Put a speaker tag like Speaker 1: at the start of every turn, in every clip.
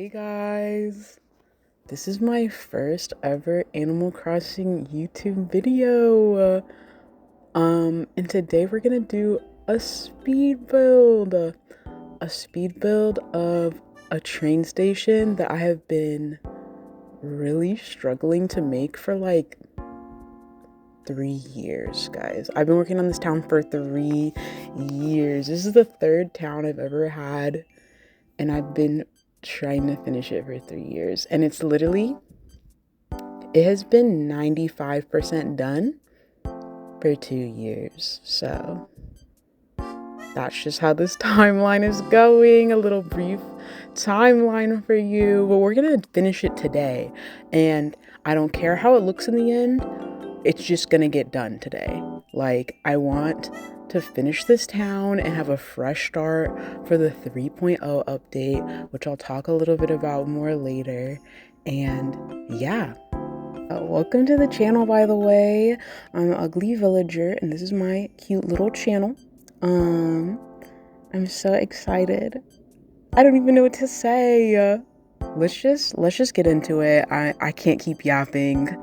Speaker 1: Hey guys, this is my first ever Animal Crossing YouTube video. And today we're gonna do a speed build. A speed build of a train station that I have been really struggling to make for like 3 years, guys. I've been working on this town for 3 years. This is the third town I've ever had, and I've been trying to finish it for 3 years. And it has been 95% done for 2 years. So that's just how this timeline is going. A little brief timeline for you. But we're gonna finish it today. And I don't care how it looks in the end. It's just gonna get done today. Like, I want to finish this town and have a fresh start for the 3.0 update, which I'll talk a little bit about more later. And yeah, welcome to the channel, by the way. I'm Ugly Villager, and this is my cute little channel. I'm so excited. I don't even know what to say. Let's just get into it. I can't keep yapping.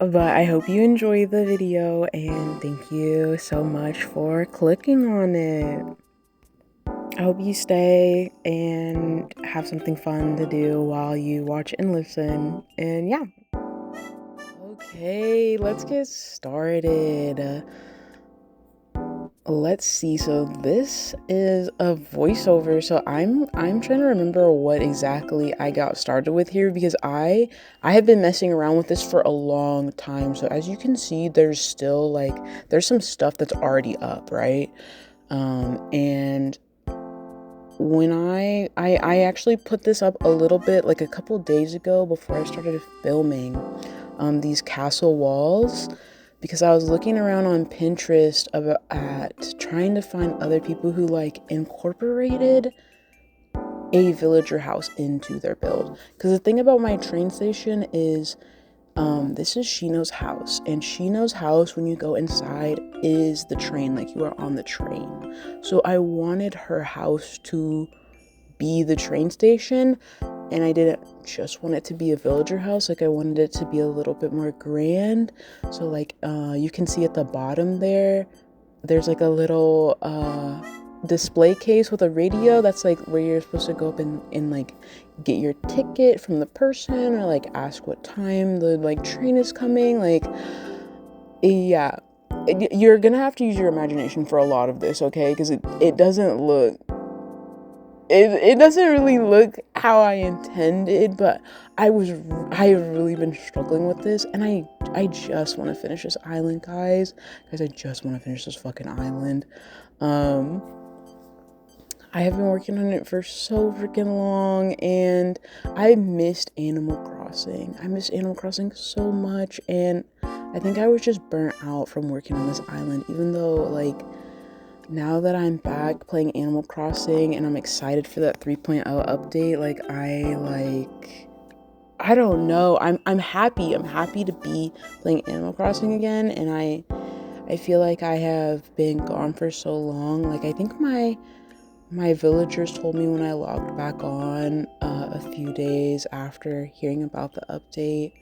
Speaker 1: But I hope you enjoy the video, and thank you so much for clicking on it. I hope you stay and have something fun to do while you watch and listen. And yeah. Okay, let's get started. Let's see. So this is a voiceover. So I'm trying to remember what exactly I got started with here, because I have been messing around with this for a long time. So as you can see, there's still there's some stuff that's already up, right? And when I actually put this up a little bit, like a couple days ago, before I started filming these castle walls, because I was looking around on Pinterest at trying to find other people who incorporated a villager house into their build. Because the thing about my train station is, this is Shino's house, and Shino's house, when you go inside, is the train. Like, you are on the train. So I wanted her house to be the train station, and I didn't just want it to be a villager house. Like, I wanted it to be a little bit more grand. So you can see at the bottom there's like a little display case with a radio. That's like where you're supposed to go up and like get your ticket from the person, or like ask what time the train is coming. Yeah, you're gonna have to use your imagination for a lot of this, okay? Because it doesn't look it doesn't really look how I intended, but I have really been struggling with this, and I just want to finish this island, guys. I just want to finish this fucking island. I have been working on it for so freaking long, and I missed Animal Crossing. I missed Animal Crossing so much, and I think I was just burnt out from working on this island, even though now that I'm back playing Animal Crossing and I'm excited for that 3.0 update, I don't know. I'm happy. I'm happy to be playing Animal Crossing again, and I feel like I have been gone for so long. I think my villagers told me when I logged back on a few days after hearing about the update,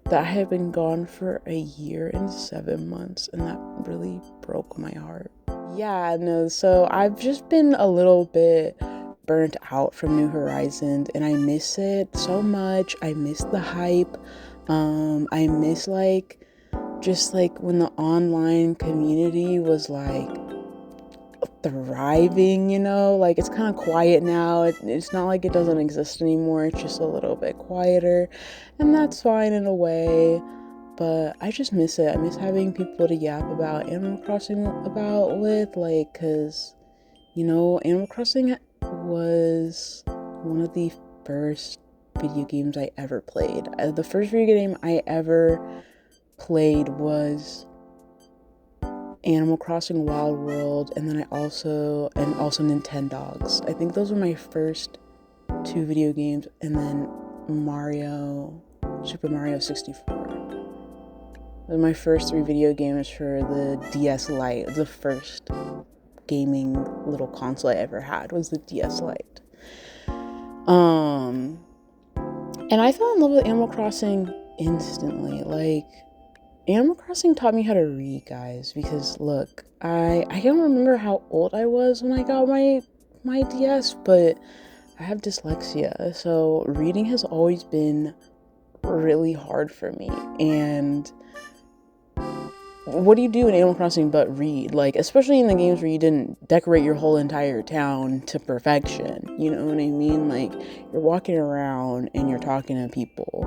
Speaker 1: that I had been gone for a year and 7 months, and that really broke my heart. Yeah, no, so I've just been a little bit burnt out from New Horizons, and I miss it so much. I miss the hype. I miss just when the online community was thriving, it's kind of quiet now. It's not like it doesn't exist anymore. It's just a little bit quieter, and that's fine in a way, but I just miss it. I miss having people to yap about Animal Crossing because Animal Crossing was one of the first video games I ever played. The first video game I ever played was Animal Crossing Wild World, and then also Nintendogs. I think those were my first 2 video games, and then Super Mario 64. Those were my first 3 video games for the DS Lite. The first gaming little console I ever had was the DS Lite. Um, and I fell in love with Animal Crossing instantly. Like, Animal Crossing taught me how to read, guys, because look, I don't remember how old I was when I got my DS, but I have dyslexia, so reading has always been really hard for me. And what do you do in Animal Crossing but read? Like, especially in the games where you didn't decorate your whole entire town to perfection. You know what I mean? Like, you're walking around and you're talking to people.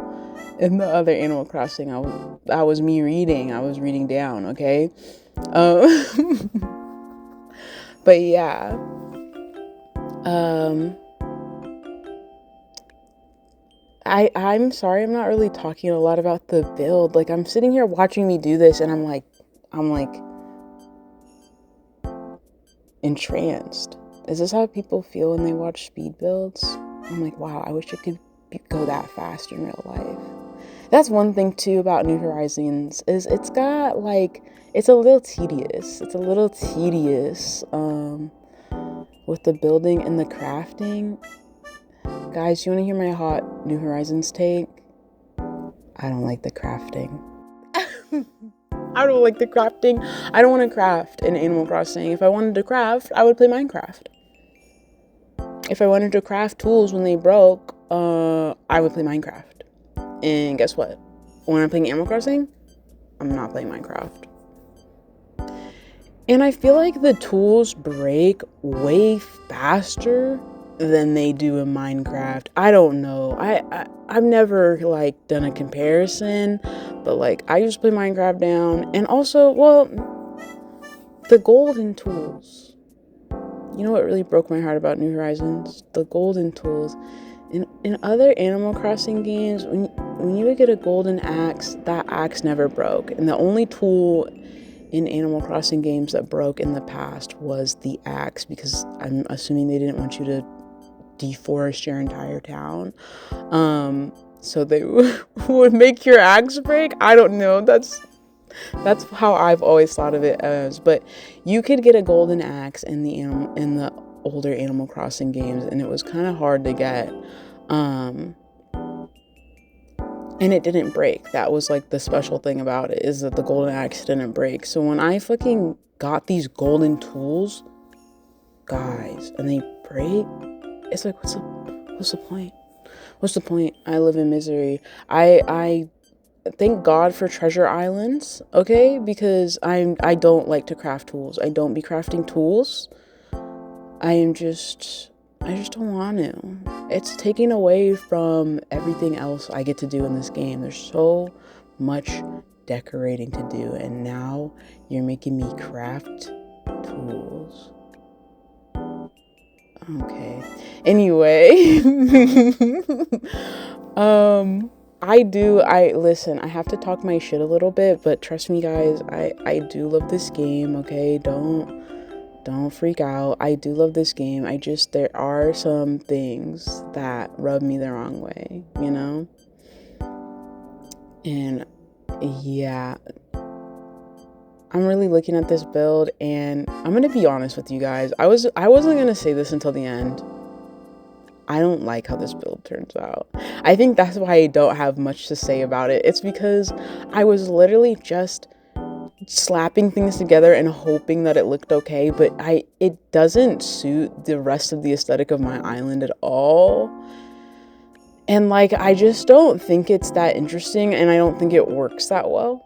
Speaker 1: In the other Animal Crossing, I was me reading. I was reading down, okay? But yeah. Um, I'm sorry, I'm not really talking a lot about the build. Like, I'm sitting here watching me do this and I'm like entranced. Is this how people feel when they watch speed builds? I'm like, wow, I wish it could go that fast in real life. That's one thing too about New Horizons is it's got like, it's a little tedious. It's a little tedious with the building and the crafting. Guys, you want to hear my hot New Horizons take? I don't like the crafting. I don't like the crafting. I don't want to craft in Animal Crossing. If I wanted to craft, I would play Minecraft. If I wanted to craft tools when they broke, I would play Minecraft. And guess what? When I'm playing Animal Crossing, I'm not playing Minecraft. And I feel like the tools break way faster than they do in Minecraft. I don't know. I've never like done a comparison, but like I used to play Minecraft down, and also, well, the golden tools. You know what really broke my heart about New Horizons? The golden tools. In other Animal Crossing games, when you would get a golden axe, that axe never broke. And the only tool in Animal Crossing games that broke in the past was the axe, because I'm assuming they didn't want you to deforest your entire town. So they would make your axe break. I don't know. That's how I've always thought of it as. But you could get a golden axe in the older Animal Crossing games, and it was kind of hard to get. And it didn't break. That was like the special thing about it, is that the golden axe didn't break. So when I fucking got these golden tools, guys, and they break, it's like, what's the point? What's the point? I live in misery. I thank God for treasure islands, okay? Because I don't like to craft tools. I don't be crafting tools. I just don't want to. It's taking away from everything else I get to do in this game. There's so much decorating to do, and now you're making me craft tools. Okay. Anyway, listen, I have to talk my shit a little bit, but trust me guys, I do love this game, okay? Don't freak out. I do love this game. There are some things that rub me the wrong way, you know? And yeah, I'm really looking at this build, and I'm gonna be honest with you guys. I wasn't gonna say this until the end. I don't like how this build turns out. I think that's why I don't have much to say about it. It's because I was literally just slapping things together and hoping that it looked okay, but it doesn't suit the rest of the aesthetic of my island at all. And like, I just don't think it's that interesting, and I don't think it works that well.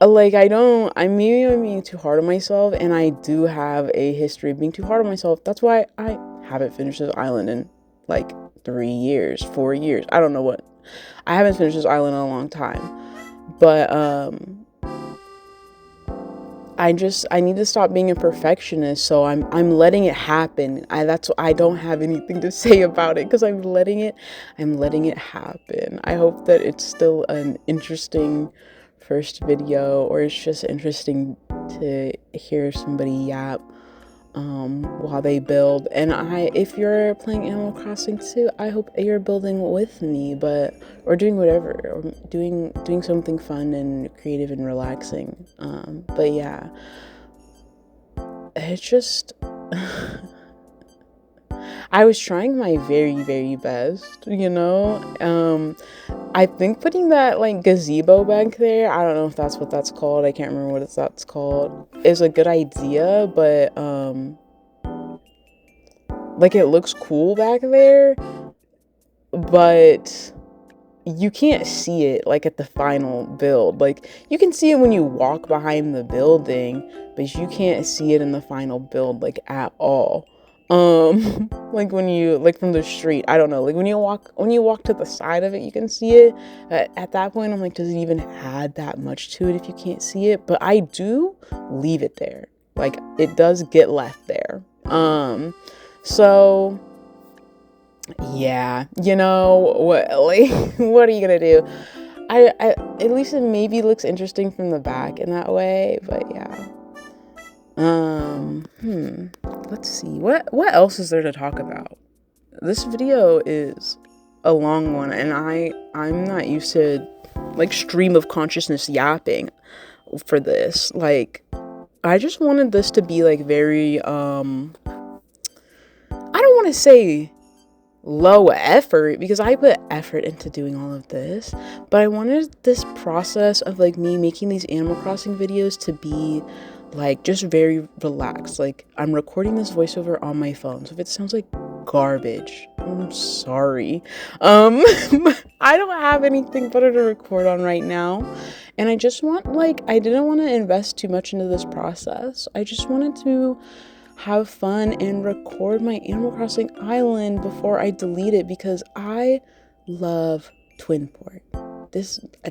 Speaker 1: Like, maybe I'm being too hard on myself, and I do have a history of being too hard on myself. That's why I haven't finished this island in like 3 years, 4 years. I don't know what. I haven't finished this island in a long time. But I need to stop being a perfectionist, so I'm letting it happen. I don't have anything to say about it because I'm letting it happen. I hope that it's still an interesting first video, or it's just interesting to hear somebody yap while they build. And if you're playing Animal Crossing too, I hope you're building with me, or doing whatever, or doing something fun and creative and relaxing. But it's just I was trying my very, very best, you know? I think putting that like gazebo back there, I don't know if that's what that's called. I can't remember what that's called. Is a good idea, but like it looks cool back there, but you can't see it like at the final build. Like you can see it when you walk behind the building, but you can't see it in the final build like at all. Like when you like from the street, I don't know, like when you walk to the side of it, you can see it. At that point I'm like, does it even add that much to it if you can't see it? But I do leave it there. Like it does get left there. So yeah, you know what, like what are you gonna do? I at least it maybe looks interesting from the back in that way, but yeah. Let's see, what else is there to talk about? This video is a long one, and I'm not used to like stream of consciousness yapping for this. Like I just wanted this to be like very I don't want to say low effort, because I put effort into doing all of this, but I wanted this process of like me making these Animal Crossing videos to be like just very relaxed. Like I'm recording this voiceover on my phone, so if it sounds like garbage, I'm sorry. I don't have anything better to record on right now, and I just want, like, I didn't want to invest too much into this process. I just wanted to have fun and record my Animal Crossing island before I delete it, because I love Twinport.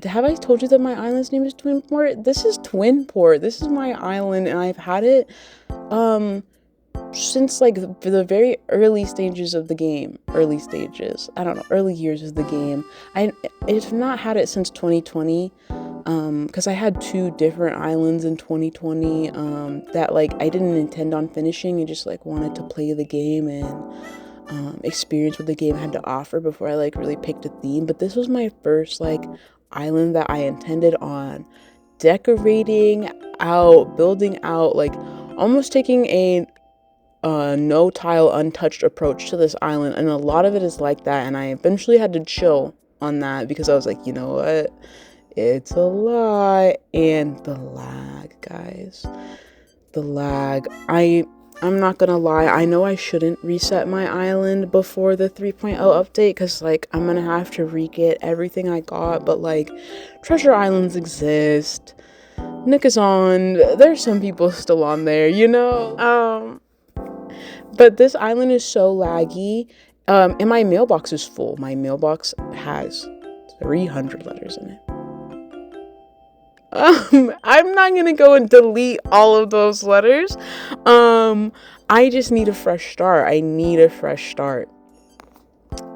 Speaker 1: Have I told you that my island's name is Twinport? This is Twinport. This is my island, and I've had it since like the very early stages of the game. Early stages. I don't know, early years of the game. I've not had it since 2020. Because I had 2 different islands in 2020 that like I didn't intend on finishing. I just like wanted to play the game and experience what the game had to offer before I like really picked a theme. But this was my first like island that I intended on decorating out, building out, like almost taking a no tile untouched approach to this island, and a lot of it is like that. And I eventually had to chill on that because I was like, you know what? It's a lot. And the lag, guys. The lag. I'm not gonna lie. I know I shouldn't reset my island before the 3.0 update, because like I'm gonna have to re-get everything I got. But like Treasure Islands exist. Nick is on. There's some people still on there, you know? But this island is so laggy. And my mailbox is full. My mailbox has 300 letters in it. I'm not gonna go and delete all of those letters. I just need a fresh start. I need a fresh start.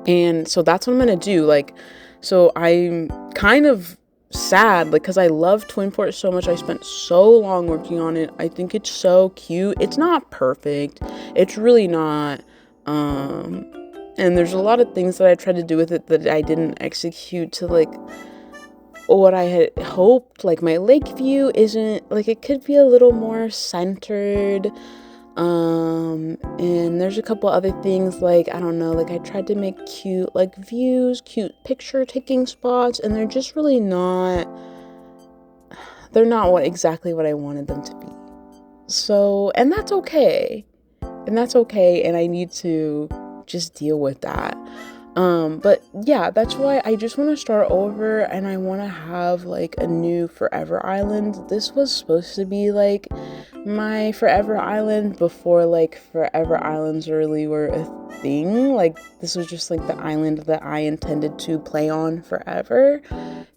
Speaker 1: And so that's what I'm gonna do. Like, so I'm kind of sad, like, because I love Twinport so much. I spent so long working on it. I think it's so cute. It's not perfect. It's really not. And there's a lot of things that I tried to do with it that I didn't execute to like what I had hoped. Like my lake view isn't, like, it could be a little more centered. And there's a couple other things, like, I don't know, like I tried to make cute like views, cute picture taking spots, and they're just really not, they're not exactly what I wanted them to be. So, and that's okay. And I need to just deal with that. But yeah, that's why I just want to start over, and I want to have like a new Forever Island. This was supposed to be like my Forever Island before like Forever Islands really were a thing. Like this was just like the island that I intended to play on forever.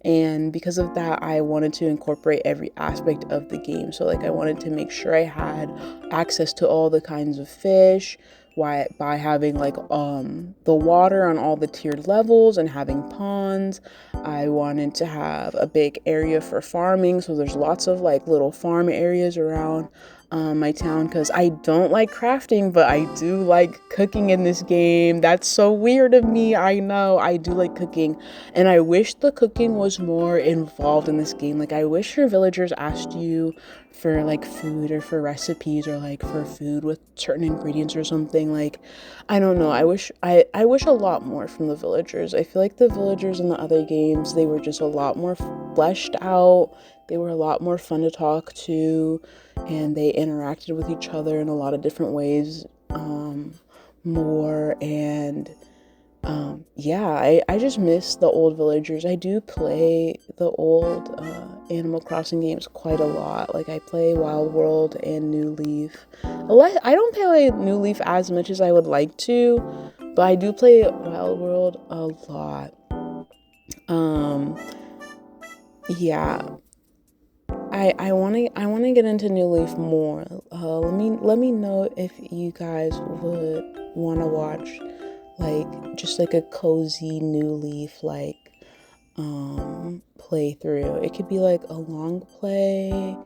Speaker 1: And because of that, I wanted to incorporate every aspect of the game. So like I wanted to make sure I had access to all the kinds of fish, by having like the water on all the tiered levels and having ponds. I wanted to have a big area for farming, so there's lots of like little farm areas around my town, because I don't like crafting, but I do like cooking in this game. That's so weird of me, I know. I do like cooking, and I wish the cooking was more involved in this game. Like I wish your villagers asked you for like food or for recipes or like for food with certain ingredients or something. Like, I don't know, I wish a lot more from the villagers. I feel like the villagers in the other games, they were just a lot more fleshed out, they were a lot more fun to talk to, and they interacted with each other in a lot of different ways, more. And yeah, I just miss the old villagers. I do play the old Animal Crossing games quite a lot. Like, I play Wild World and New Leaf. I don't play New Leaf as much as I would like to, but I do play Wild World a lot. Yeah, I wanna get into New Leaf more. Let me know if you guys would wanna watch like just like a cozy New Leaf like playthrough. It could be like a long play,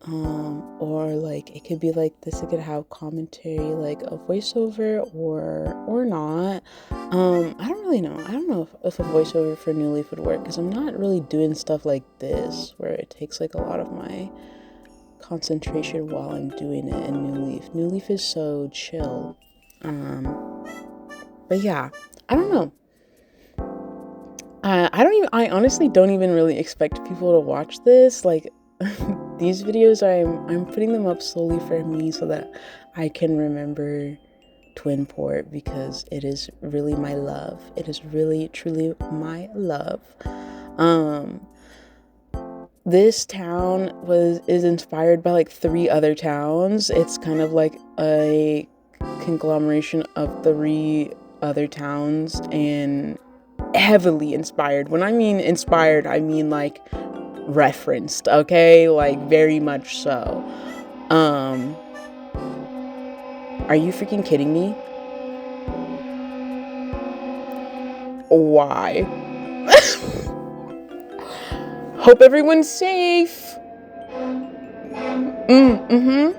Speaker 1: or like it could be like this. It could have commentary, like a voiceover, or not. I don't really know. I don't know if a voiceover for New Leaf would work, because I'm not really doing stuff like this where it takes like a lot of my concentration while I'm doing it in New Leaf. New Leaf is so chill. But yeah, I don't know. I honestly don't even really expect people to watch this. Like, these videos, I'm putting them up solely for me so that I can remember Twinport, because it is really my love. It is really truly my love. This town is inspired by like 3 other towns. It's kind of like a conglomeration of 3 other towns, and heavily inspired. When I mean inspired, I mean like referenced, okay? Like, very much so. Are you freaking kidding me? Why? Hope everyone's safe. Mm-hmm.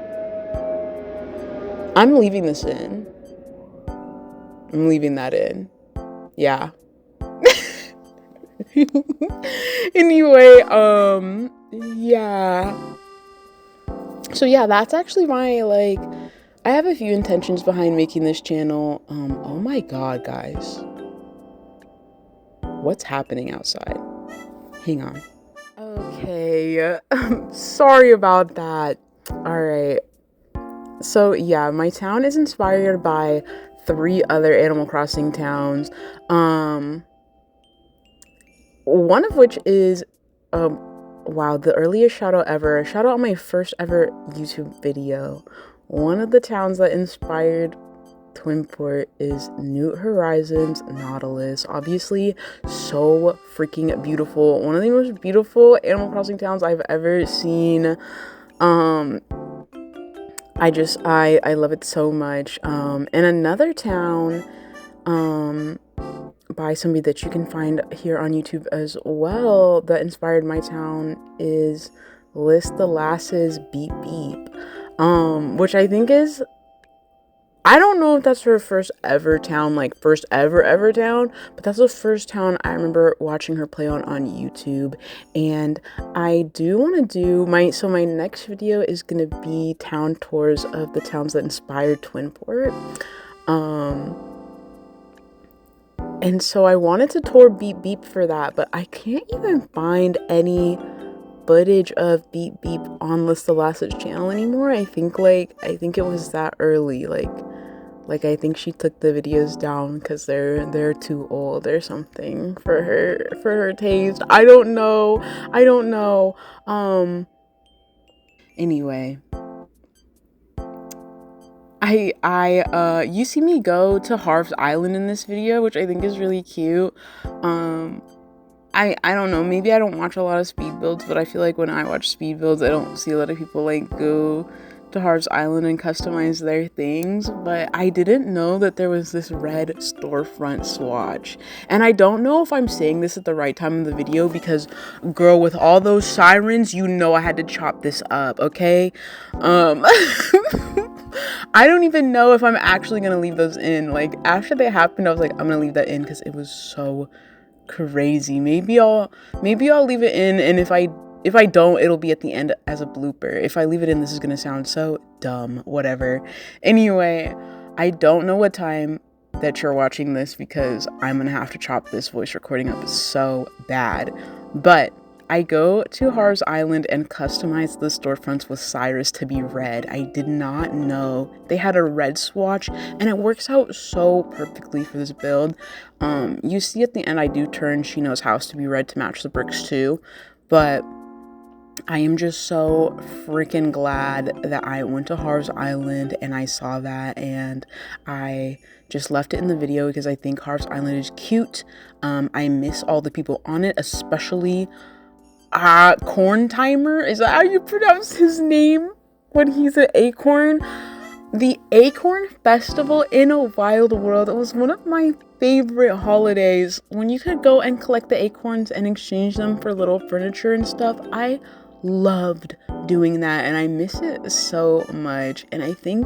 Speaker 1: I'm leaving this in. I'm leaving that in. Yeah. Anyway, yeah. So yeah, that's actually my, like, I have a few intentions behind making this channel. Oh my god, guys. What's happening outside? Hang on. Okay, sorry about that. Alright. So yeah, my town is inspired by 3 other Animal Crossing towns. One of which is, wow, the earliest shout out ever. A shout out on my first ever YouTube video. One of the towns that inspired Twinport is New Horizons Nautilus. Obviously, so freaking beautiful. One of the most beautiful Animal Crossing towns I've ever seen. I love it so much. And another town, by somebody that you can find here on YouTube as well, that inspired my town, is List the Lasses Beep Beep. Which I think is, I don't know if that's her first ever town, like first ever town, but that's the first town I remember watching her play on YouTube. And I do want to do my next video is gonna be town tours of the towns that inspired Twinport. And so I wanted to tour Beep Beep for that, but I can't even find any footage of Beep Beep on List the Lasses channel anymore. I think it was that early. Like I think she took the videos down because they're too old or something for her taste. I don't know. Anyway, you see me go to Harv's Island in this video, which I think is really cute. I don't know, maybe I don't watch a lot of speed builds, but I feel like when I watch speed builds, I don't see a lot of people like go to Harv's Island and customize their things. But I didn't know that there was this red storefront swatch, and I don't know if I'm saying this at the right time in the video, because girl, with all those sirens, you know I had to chop this up, okay? I don't even know if I'm actually gonna leave those in. Like, after they happened, I was like, I'm gonna leave that in because it was so crazy. Maybe I'll leave it in, and if I If I don't, it'll be at the end as a blooper. If I leave it in, this is gonna sound so dumb, whatever. Anyway, I don't know what time that you're watching this because I'm gonna have to chop this voice recording up so bad. But I go to Harv's Island and customize the storefronts with Cyrus to be red. I did not know they had a red swatch, and it works out so perfectly for this build. You see at the end I do turn Shino's house to be red to match the bricks too, but I am just so freaking glad that I went to Harv's Island and I saw that, and I just left it in the video because I think Harv's Island is cute. I miss all the people on it, especially Corn Timer. Is that how you pronounce his name when he's an acorn? The Acorn Festival in a Wild World, it was one of my favorite holidays when you could go and collect the acorns and exchange them for little furniture and stuff. I loved doing that and I miss it so much. And I think,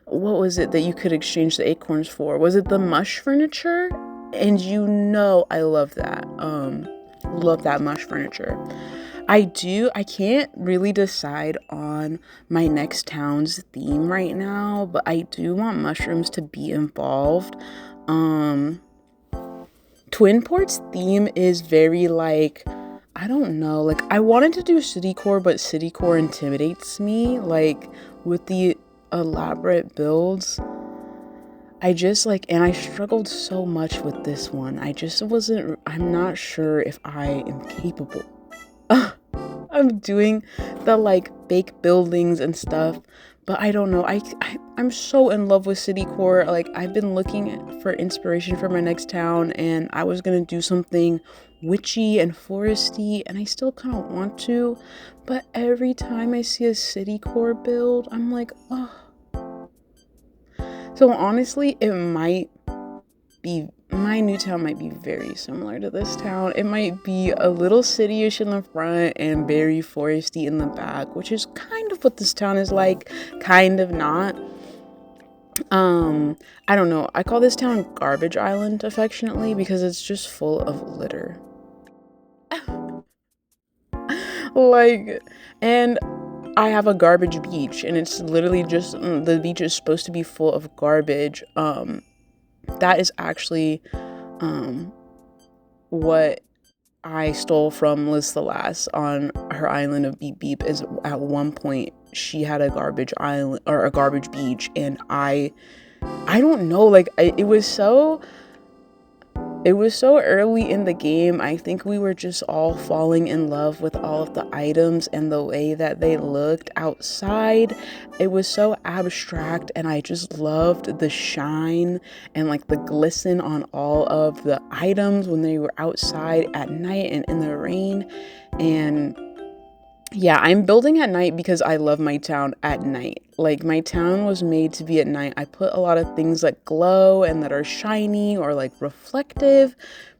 Speaker 1: what was it that you could exchange the acorns for? Was it the mush furniture? And you know I love that. Love that mush furniture. I can't really decide on my next town's theme right now, but I do want mushrooms to be involved. Twinport's theme is very like, I don't know, like I wanted to do city core, but city core intimidates me, like with the elaborate builds. I just like, and I struggled so much with this one. I'm not sure if I am capable I'm doing the like fake buildings and stuff, but I don't know. I'm so in love with city core. Like I've been looking for inspiration for my next town, and I was gonna do something witchy and foresty, and I still kind of want to, but every time I see a city core build, I'm like, oh. So honestly, my new town might be very similar to this town. It might be a little cityish in the front and very foresty in the back, which is kind of what this town is like, kind of not. I don't know. I call this town Garbage Island affectionately because it's just full of litter. Like, and I have a garbage beach, and it's literally just the beach is supposed to be full of garbage. That is actually what I stole from Liz the Lass on her island of Beep Beep. Is at one point she had a garbage island or a garbage beach, and I don't know, like it was so early in the game. I think we were just all falling in love with all of the items and the way that they looked outside. It was so abstract, and I just loved the shine and like the glisten on all of the items when they were outside at night and in the rain. And yeah, I'm building at night because I love my town at night. Like, my town was made to be at night. I put a lot of things that glow and that are shiny or like reflective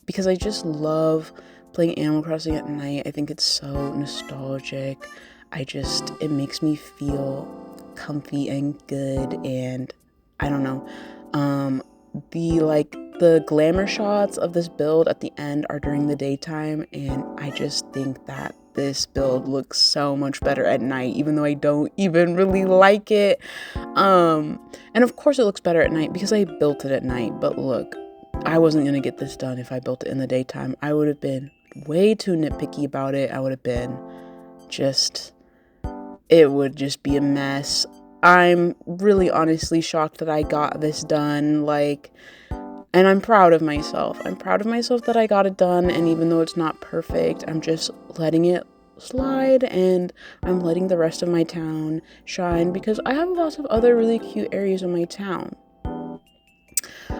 Speaker 1: because I just love playing Animal Crossing at night. I think it's so nostalgic. It makes me feel comfy and good, and I don't know. The glamour shots of this build at the end are during the daytime, and I just think that this build looks so much better at night, even though I don't even really like it. And of course it looks better at night because I built it at night, but look, I wasn't gonna get this done if I built it in the daytime. I would have been way too nitpicky about it. It would just be a mess. I'm really honestly shocked that I got this done, and I'm proud of myself. I'm proud of myself that I got it done, and even though it's not perfect, I'm just letting it slide, and I'm letting the rest of my town shine because I have lots of other really cute areas in my town.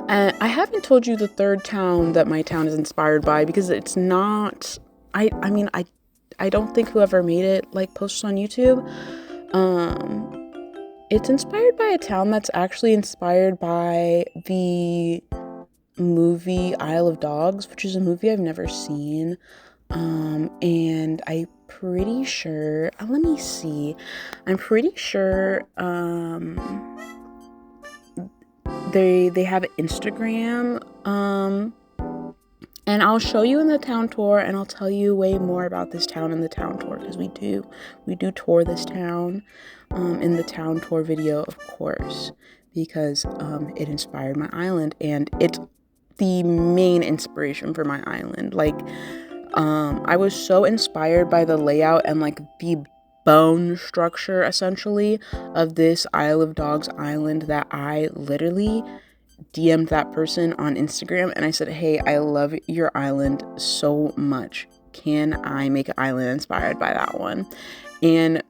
Speaker 1: And I haven't told you the third town that my town is inspired by because it's not, I don't think whoever made it posts on YouTube. It's inspired by a town that's actually inspired by the movie Isle of Dogs, which is a movie I've never seen. And I'm pretty sure, let me see. I'm pretty sure they have an Instagram, And I'll show you in the town tour, and I'll tell you way more about this town in the town tour, because we do tour this town in the town tour video, of course, because it inspired my island, and it's the main inspiration for my island. Like, I was so inspired by the layout and like the bone structure essentially of this Isle of Dogs island that I literally DM'd that person on Instagram, and I said, hey, I love your island so much. Can I make an island inspired by that one? And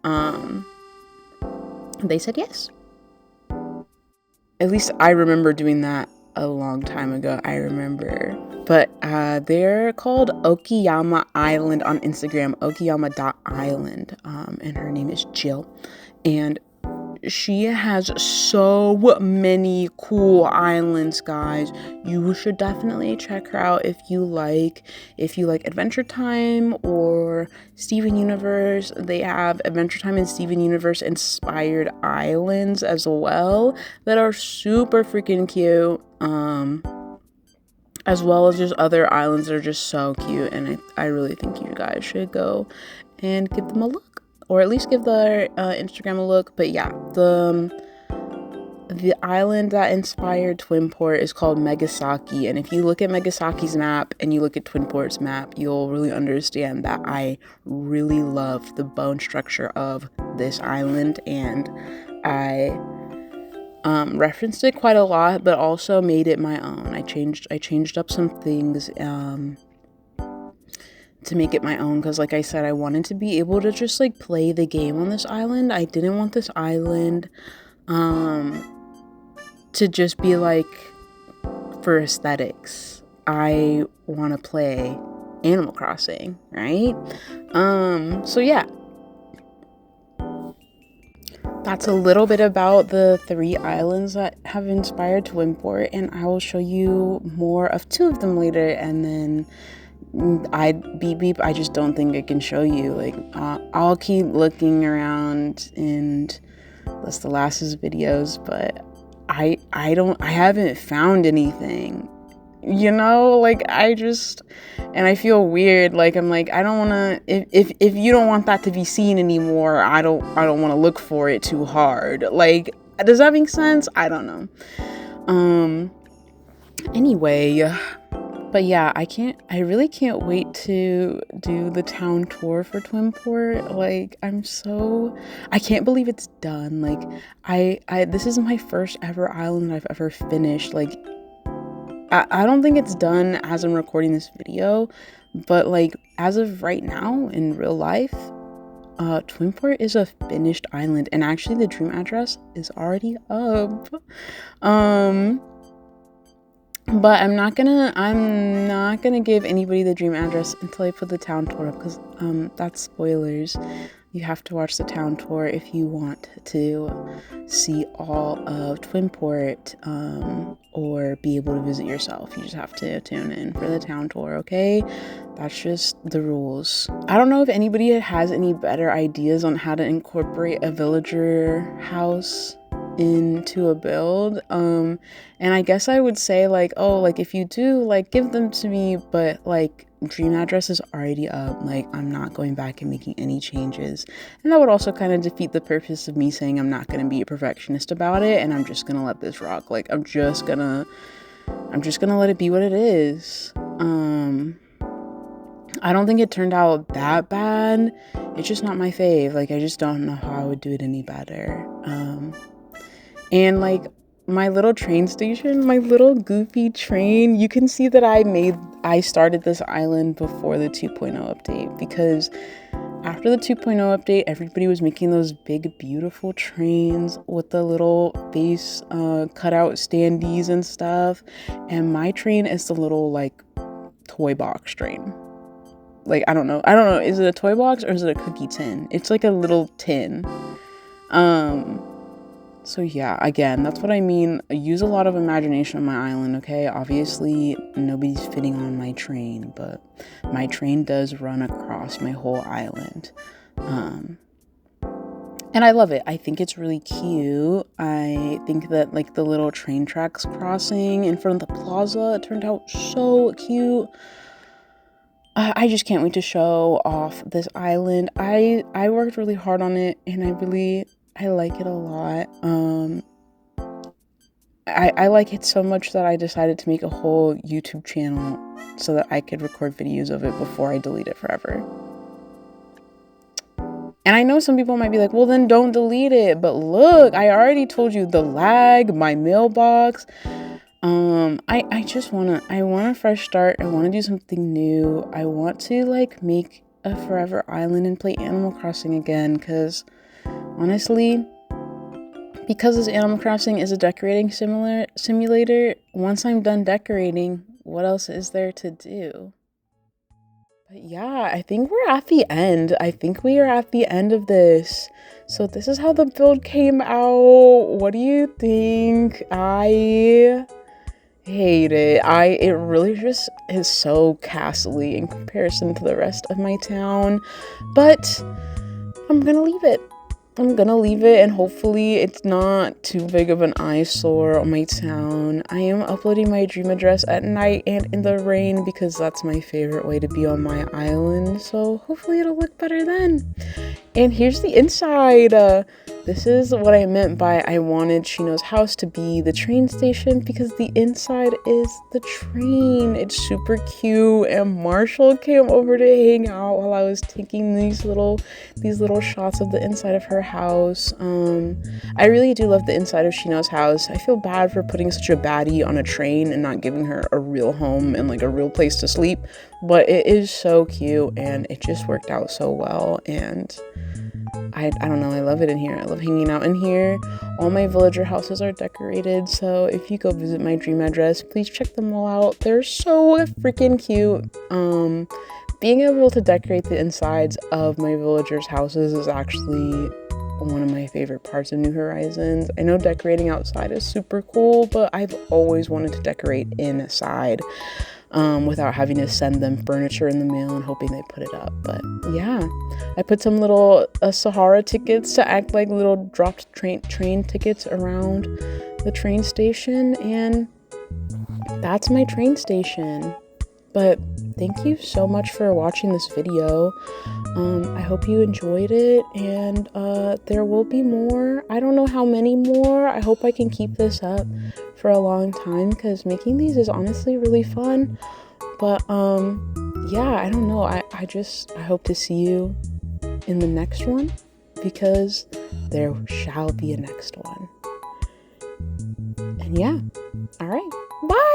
Speaker 1: they said yes. At least I remember doing that a long time ago. I remember. But they're called Okayama Island on Instagram, okayama.island. And her name is Jill. And she has so many cool islands, guys. You should definitely check her out if you like Adventure Time or Steven Universe. They have Adventure Time and Steven Universe inspired islands as well that are super freaking cute. As well as just other islands that are just so cute, and I really think you guys should go and give them a look, or at least give their Instagram a look. But yeah, the island that inspired Twinport is called Megasaki, and if you look at Megasaki's map and you look at Twinport's map, you'll really understand that I really love the bone structure of this island, and I referenced it quite a lot, but also made it my own. I changed up some things to make it my own, because like I said, I wanted to be able to just like play the game on this island. I didn't want this island to just be like for aesthetics. I want to play Animal Crossing, right? So yeah, that's a little bit about the 3 islands that have inspired Twinport, and I will show you more of 2 of them later. And then I just don't think I can show you. Like, I'll keep looking around in Las Las's videos, but I haven't found anything. You know, like and I feel weird. Like, I'm like, I don't want to, if you don't want that to be seen anymore, I don't want to look for it too hard. Like, does that make sense? I don't know. Anyway, but yeah, I really can't wait to do the town tour for Twinport. Like, I can't believe it's done. Like, this is my first ever island I've ever finished. Like, I don't think it's done as I'm recording this video, but like as of right now in real life, Twinport is a finished island, and actually the dream address is already up. But I'm not gonna give anybody the dream address until I put the town tour up, because that's spoilers. You have to watch the town tour if you want to see all of Twinport, or be able to visit yourself. You just have to tune in for the town tour, okay? That's just the rules. I don't know if anybody has any better ideas on how to incorporate a villager house into a build. And I guess I would say like, oh, like if you do, like give them to me, but like dream address is already up. Like, I'm not going back and making any changes, and that would also kind of defeat the purpose of me saying I'm not going to be a perfectionist about it, and I'm just gonna let this rock. Like, I'm just gonna let it be what it is. I don't think it turned out that bad. It's just not my fave. Like, I just don't know how I would do it any better. And like my little train station, my little goofy train, you can see that I started this island before the 2.0 update, because after the 2.0 update, everybody was making those big, beautiful trains with the little face cutout standees and stuff. And my train is the little like toy box train. Like, I don't know. Is it a toy box or is it a cookie tin? It's like a little tin. So yeah, again, that's what I mean. I use a lot of imagination on my island, okay? Obviously, nobody's fitting on my train, but my train does run across my whole island. And I love it. I think it's really cute. I think that like the little train tracks crossing in front of the plaza, it turned out so cute. I just can't wait to show off this island. I worked really hard on it, and I like it a lot. I like it so much that I decided to make a whole YouTube channel so that I could record videos of it before I delete it forever. And I know some people might be like, well, then don't delete it. But look, I already told you the lag, my mailbox. I want a fresh start. I want to do something new. I want to like make a forever island and play Animal Crossing again. Cause honestly, because this Animal Crossing is a decorating simulator, once I'm done decorating, what else is there to do? But yeah, I think we're at the end. I think we are at the end of this. So this is how the build came out. What do you think? I hate it. It really just is so castle-y in comparison to the rest of my town. But I'm gonna leave it. I'm gonna leave it, and hopefully it's not too big of an eyesore on my town. I am uploading my dream address at night and in the rain because that's my favorite way to be on my island. So hopefully it'll look better then. And here's the inside. This is what I meant by I wanted Shino's house to be the train station because the inside is the train. It's super cute, and Marshall came over to hang out while I was taking these little shots of the inside of her house. I really do love the inside of Shino's house. I feel bad for putting such a baddie on a train and not giving her a real home and like a real place to sleep, but it is so cute and it just worked out so well. And I don't know, I love it in here. I love hanging out in here. All my villager houses are decorated, so if you go visit my dream address, please check them all out. They're so freaking cute. Being able to decorate the insides of my villagers' houses is actually one of my favorite parts of New Horizons. I know decorating outside is super cool, but I've always wanted to decorate inside. Without having to send them furniture in the mail and hoping they put it up. But yeah, I put some little Sahara tickets to act like little dropped train tickets around the train station, and that's my train station. But thank you so much for watching this video. I hope you enjoyed it, and there will be more. I don't know how many more. I hope I can keep this up for a long time because making these is honestly really fun. But yeah, I don't know. I hope to see you in the next one because there shall be a next one. And yeah, all right, bye.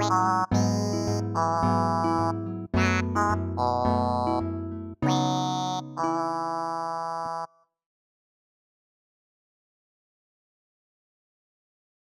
Speaker 2: O,